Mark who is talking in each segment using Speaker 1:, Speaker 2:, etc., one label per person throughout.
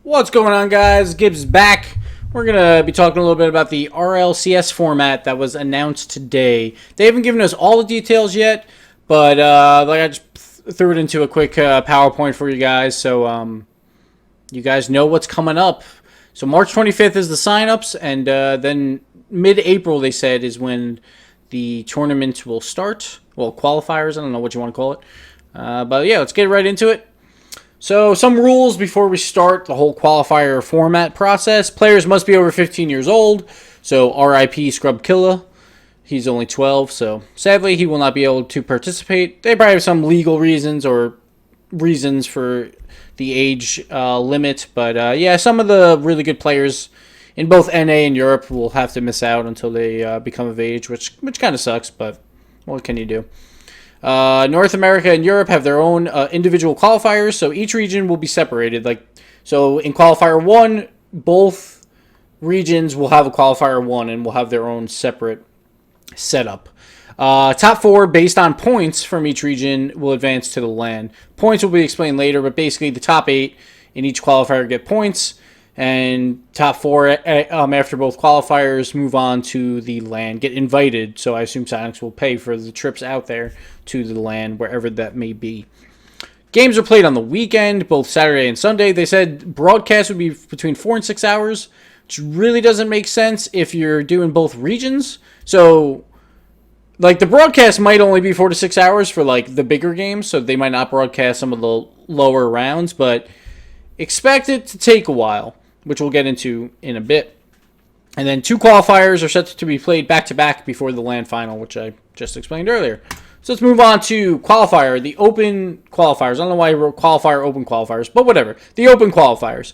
Speaker 1: What's going on, guys? Gibbs back. We're going to be talking a little bit about the RLCS format that was announced today. They haven't given us all the details yet, but I just threw it into a quick PowerPoint for you guys, so you guys know what's coming up. So March 25th is the signups, and then mid-April, they said, is when the tournament will start. Well, qualifiers, I don't know what you want to call it. But yeah, let's get right into it. So some rules before we start the whole qualifier format process. Players must be over 15 years old. So RIP Scrub Killa. He's only 12, so sadly he will not be able to participate. They probably have some legal reasons or reasons for the age limit. But yeah, some of the really good players in both NA and Europe will have to miss out until they become of age, which kind of sucks, but what can you do? North America and Europe have their own individual qualifiers, so each region will be separated. So in Qualifier 1, both regions will have a Qualifier 1 and will have their own separate setup. Top 4, based on points from each region, will advance to the LAN. Points will be explained later, but basically the top 8 in each qualifier get points, and top 4 after both qualifiers move on to the LAN, get invited. So I assume Sonics will pay for the trips out there to the LAN, wherever that may be. Games are played on the weekend, both Saturday and Sunday. They said broadcast would be between 4 and 6 hours, which really doesn't make sense if you're doing both regions. So, like, the broadcast might only be 4 to 6 hours for, like, the bigger games, so they might not broadcast some of the lower rounds, but expect it to take a while, which we'll get into in a bit. And then 2 qualifiers are set to be played back-to-back before the LAN final, which I just explained earlier. So let's move on to qualifier, the open qualifiers. I don't know why I wrote qualifier, open qualifiers, but whatever. The open qualifiers.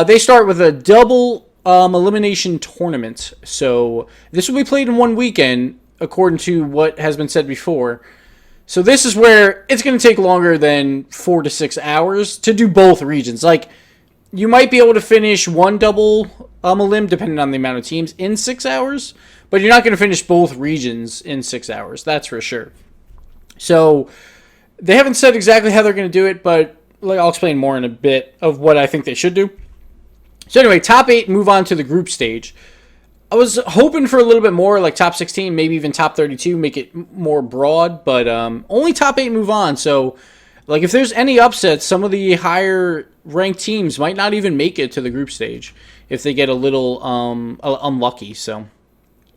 Speaker 1: They start with a double elimination tournament. So this will be played in one weekend, according to what has been said before. So this is where it's going to take longer than 4 to 6 hours to do both regions. Like, you might be able to finish one double elim, depending on the amount of teams, in 6 hours, but you're not going to finish both regions in 6 hours. That's for sure. So they haven't said exactly how they're going to do it, but I'll explain more in a bit of what I think they should do. So anyway, top 8 move on to the group stage. I was hoping for a little bit more, like top 16, maybe even top 32, make it more broad, but only top 8 move on. So, like, if there's any upsets, some of the higher ranked teams might not even make it to the group stage if they get a little unlucky. So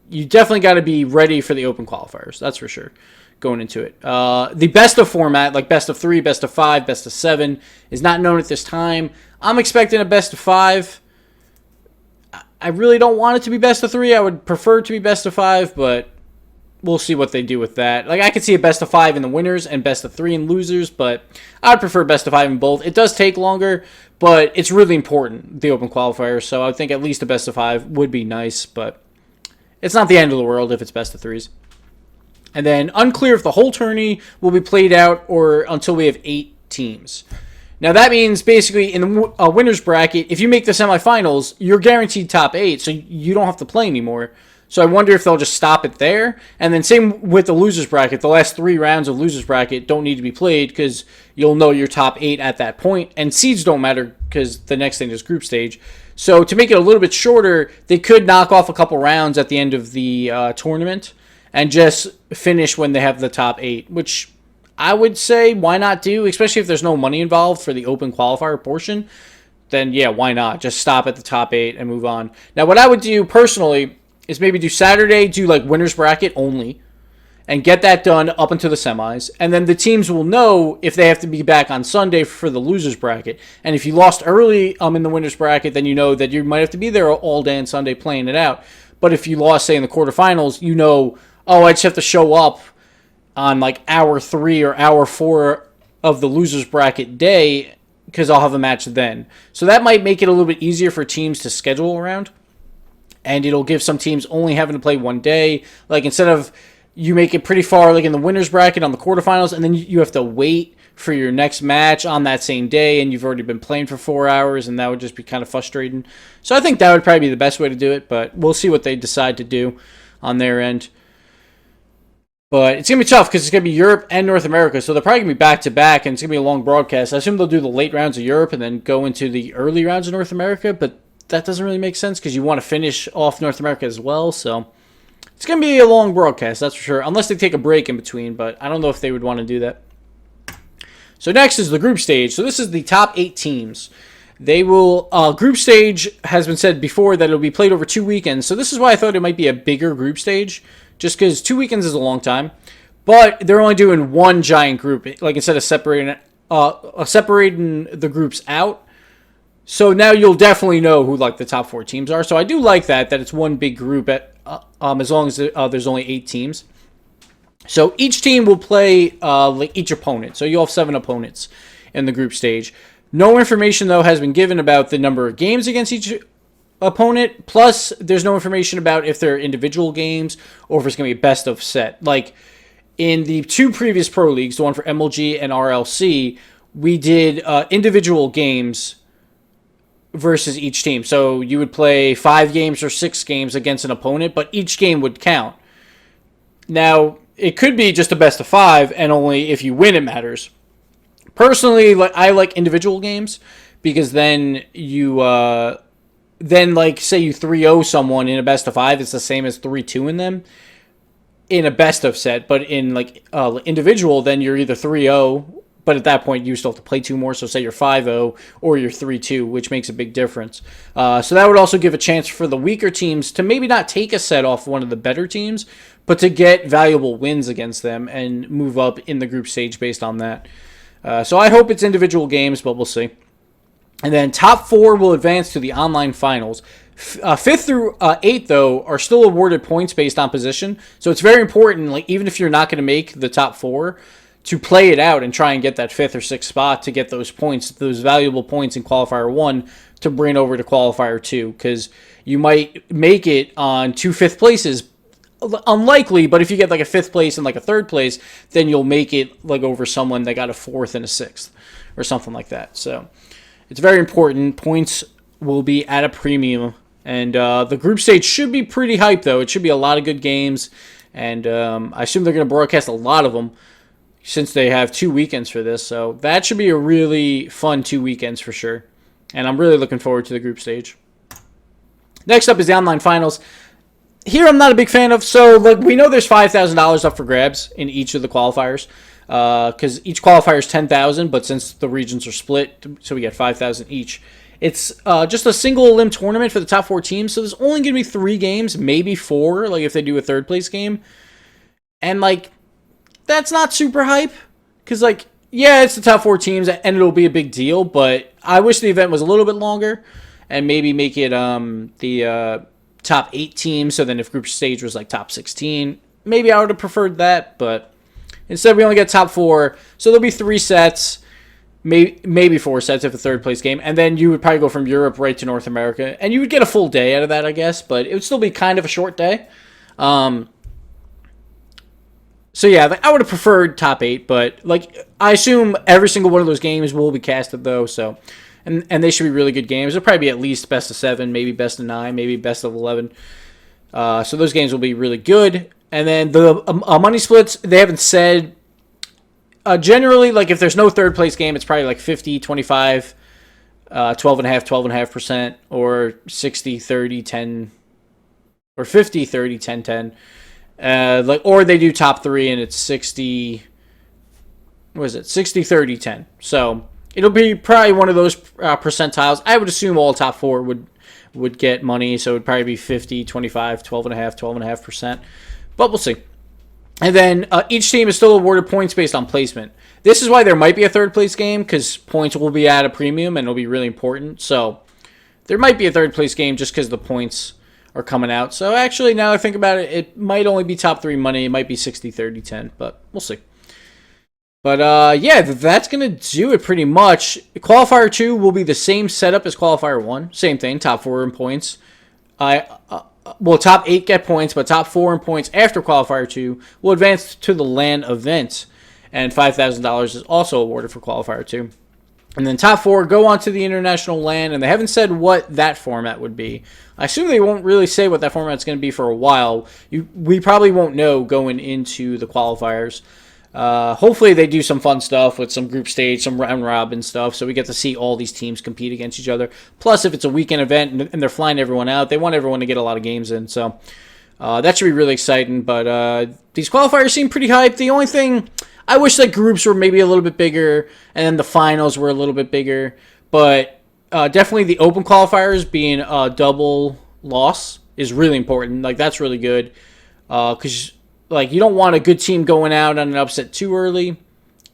Speaker 1: you definitely got to be ready for the open qualifiers. That's for sure going into it. The best of format, like best of 3, best of 5, best of 7, is not known at this time. I'm expecting a best of 5. I really don't want it to be best of 3. I would prefer it to be best of 5, but we'll see what they do with that. Like, I could see a best of 5 in the winners and best of 3 in losers, but I'd prefer best of 5 in both. It does take longer, but it's really important, the open qualifiers, so I would think at least a best of 5 would be nice, but it's not the end of the world if it's best of 3s. And then unclear if the whole tourney will be played out or until we have 8 teams. Now, that means basically in the winner's bracket, if you make the semifinals, you're guaranteed top 8, so you don't have to play anymore. So I wonder if they'll just stop it there. And then same with the loser's bracket. The last 3 rounds of loser's bracket don't need to be played because you'll know your top 8 at that point. And seeds don't matter because the next thing is group stage. So to make it a little bit shorter, they could knock off a couple rounds at the end of the tournament and just finish when they have the top 8, which I would say why not do, especially if there's no money involved for the open qualifier portion. Then, yeah, why not? Just stop at the top 8 and move on. Now, what I would do personally is maybe do Saturday, do like winner's bracket only, and get that done up until the semis. And then the teams will know if they have to be back on Sunday for the loser's bracket. And if you lost early in the winner's bracket, then you know that you might have to be there all day on Sunday playing it out. But if you lost, say, in the quarterfinals, you know, oh, I just have to show up on like hour 3 or hour 4 of the loser's bracket day because I'll have a match then. So that might make it a little bit easier for teams to schedule around. And it'll give some teams only having to play one day. Like, instead of you make it pretty far, like in the winner's bracket on the quarterfinals, and then you have to wait for your next match on that same day, and you've already been playing for 4 hours, and that would just be kind of frustrating. So I think that would probably be the best way to do it, but we'll see what they decide to do on their end. But it's going to be tough because it's going to be Europe and North America. So they're probably going to be back-to-back, and it's going to be a long broadcast. I assume they'll do the late rounds of Europe and then go into the early rounds of North America. But that doesn't really make sense because you want to finish off North America as well. So it's going to be a long broadcast, that's for sure. Unless they take a break in between. But I don't know if they would want to do that. So next is the group stage. So this is the top 8 teams. They will, group stage has been said before that it'll be played over 2 weekends. So this is why I thought it might be a bigger group stage. Just because 2 weekends is a long time. But they're only doing one giant group. Like instead of separating the groups out. So now you'll definitely know who like the top 4 teams are. So I do like that it's one big group as long as there's only 8 teams. So each team will play like each opponent. So you'll have 7 opponents in the group stage. No information though has been given about the number of games against each opponent. Plus, there's no information about if they're individual games or if it's going to be best of set. Like in the 2 previous pro leagues, the one for MLG and RLC, we did individual games versus each team. So you would play 5 games or 6 games against an opponent, but each game would count. Now, it could be just a best of 5, and only if you win it matters. Personally, I like individual games because then you like say you 3-0 someone in a best of 5, it's the same as 3-2 in them in a best of set. But in like individual, then you're either 3-0, but at that point you still have to play 2 more. So say you're 5-0 or you're 3-2, which makes a big difference. So that would also give a chance for the weaker teams to maybe not take a set off one of the better teams, but to get valuable wins against them and move up in the group stage based on that. So I hope it's individual games, but we'll see. And then top 4 will advance to the online finals. 5th through 8th, though, are still awarded points based on position. So it's very important, like even if you're not going to make the top 4, to play it out and try and get that 5th or 6th spot to get those points, those valuable points in Qualifier 1 to bring over to Qualifier 2. Because you might make it on 2 5th places. Unlikely, but if you get like a 5th place and like a 3rd place, then you'll make it like over someone that got a 4th and a 6th or something like that. So it's very important. Points will be at a premium. And the group stage should be pretty hyped, though. It should be a lot of good games. And I assume they're going to broadcast a lot of them since they have 2 weekends for this. So that should be a really fun 2 weekends for sure. And I'm really looking forward to the group stage. Next up is the online finals. Here I'm not a big fan of. So like we know there's $5,000 up for grabs in each of the qualifiers. Because each qualifier is $10,000, but since the regions are split, so we get $5,000 each. It's just a single elim tournament for the top 4 teams, so there's only going to be 3 games, maybe 4, like if they do a 3rd place game. And like, that's not super hype, because like, yeah, it's the top 4 teams, and it'll be a big deal, but I wish the event was a little bit longer, and maybe make it the top 8 teams, so then if group stage was like top 16, maybe I would have preferred that, but instead we only get top 4, so there'll be 3 sets, maybe 4 sets if a 3rd place game, and then you would probably go from Europe right to North America, and you would get a full day out of that, I guess, but it would still be kind of a short day. So yeah, I would have preferred top 8, but like I assume every single one of those games will be casted though, so and they should be really good games. They'll probably be at least best of 7, maybe best of 9, maybe best of 11. So those games will be really good. And then the money splits, they haven't said. Generally, like if there's no 3rd place game, it's probably like 50, 25, 12.5%, or 60, 30, 10, or 50, 30, 10, 10. Like, or they do top 3 and it's 60, what is it? 60, 30, 10. So it'll be probably one of those percentiles. I would assume all top 4 would get money, so it would probably be 50, 25, 12.5, 12.5%. But we'll see. And then each team is still awarded points based on placement. This is why there might be a 3rd place game, because points will be at a premium and it'll be really important. So there might be a 3rd place game just because the points are coming out. So actually, now I think about it, it might only be top 3 money. It might be 60, 30, 10, but we'll see. But yeah, that's going to do it pretty much. Qualifier 2 will be the same setup as Qualifier 1. Same thing, top 4 in points. Well, top 8 get points, but top 4 in points after Qualifier 2 will advance to the LAN event. And $5,000 is also awarded for Qualifier 2. And then top 4 go on to the international LAN, and they haven't said what that format would be. I assume they won't really say what that format's going to be for a while. We probably won't know going into the qualifiers. Hopefully they do some fun stuff with some group stage, some round robin stuff, so we get to see all these teams compete against each other. Plus, if it's a weekend event and they're flying everyone out, they want everyone to get a lot of games in. So that should be really exciting. But these qualifiers seem pretty hyped. The only thing, I wish that groups were maybe a little bit bigger, and then the finals were a little bit bigger. But definitely the open qualifiers being a double loss is really important. Like, that's really good. Because like, you don't want a good team going out on an upset too early.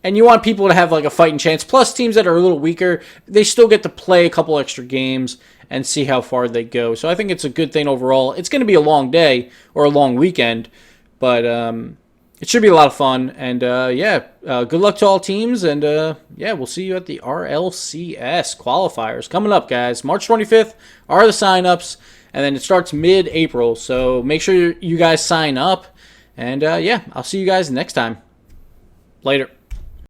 Speaker 1: And you want people to have like a fighting chance. Plus, teams that are a little weaker, they still get to play a couple extra games and see how far they go. So I think it's a good thing overall. It's going to be a long day or a long weekend. But it should be a lot of fun. And good luck to all teams. And we'll see you at the RLCS qualifiers. Coming up, guys. March 25th are the signups. And then it starts mid-April. So make sure you guys sign up. And I'll see you guys next time. Later.